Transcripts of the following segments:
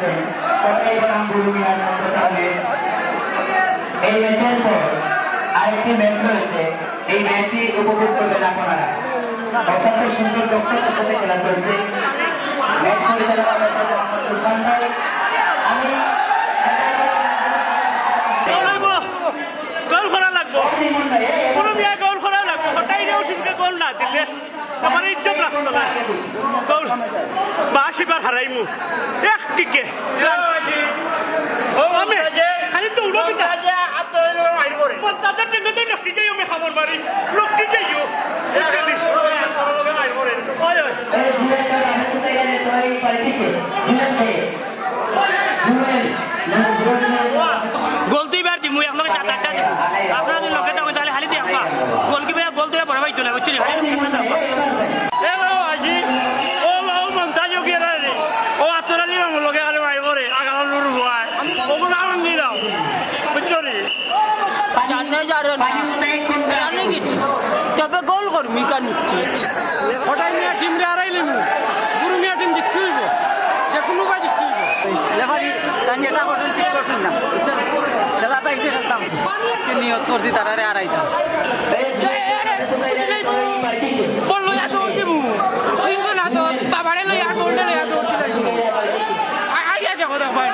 পাচ্ছেন কোটাই বনাম বুলুমিয়ার ম্যাচ। এই ম্যাচের পর আরেকটি ম্যাচ রয়েছে, এই ম্যাচই উপভোগ করবেন আপনারা। অত্যন্ত সুন্দর দক্ষতার সাথে খেলা চলছে। ম্যাচ পরিচালনা করছেন মোহাম্মদ সুলতান ভাই। আমি গোল করা লাগবো, কোনো মিয়া গোল করা লাগবো, হঠাৎ শিশুকে গোল না দিলে আমার ইজ্জত রাখতো না। গোল 82 বার হারাইমু এক টিকে খালি তো উড়ো তাদের জন্য তো লক্ষ্মী যাইও আমি খাবার মারি লক্ষ্মী যাইও গোল তুই বার দিমু আপনাকে 4-8টা দিব আপনারা যদি লগে দাও তাহলে খালি দিয়ে আপা গোল কি বেরা গোল দিয়ে বড় ভাই চলে বুঝছিস ভাই এ বাবা আজি ও বাবা মমতাজ গিয়ে রে ও আতরালি মামু লগে আলে ভাই করে আগাল লুর ভাই ও গুলো আনন্দ দাও বুঝছনি জানে জানে গেছি তবে গোল করবি কেন হঠাৎ মিয়া টিম রে হারাইলিমু গুরু মিয়া টিম জিততে হইব যে কোনো ভাই জিততে হইব লেফারি তান যেটা করছেন ঠিক করছেন না বুঝছেন খেলা তাইছে খেলতাম আজকে নিয়ত করছি তারারে হারাইতাম বললো এত দিব কিন্তু না তো বাবারে লই আর বললে লই এত আইয়া দেখো দেখ ভাই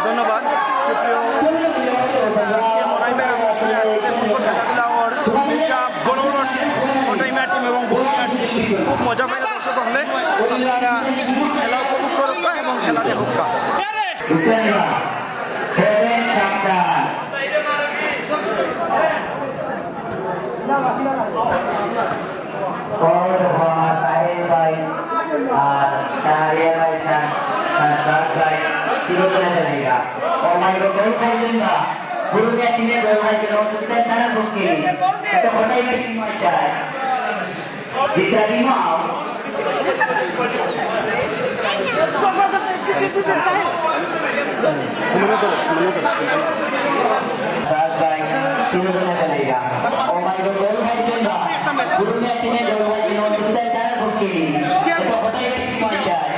ধন্যবাদ সুপ্রিয় মনাইমের এবং খেলাধুলার দুইটা বড় বড় টিম মনাইমের টিম এবং বড়িয়ার টিম খুব মজা পাই দর্শক হলে আপনারা খেলা উপভোগ করুক এবং খেলা দেখুক। बुलुमिया टीम ने गोल मार के लोग कितना सारा बुक के तो होटाई में टीम में जाए जितना टीम आओ राज भाई तीनों को चलेगा ओ माय गॉड गोल भाई चंदा बुलुमिया टीम ने गोल मार के लोग कितना सारा बुक के तो होटाई में टीम में जाए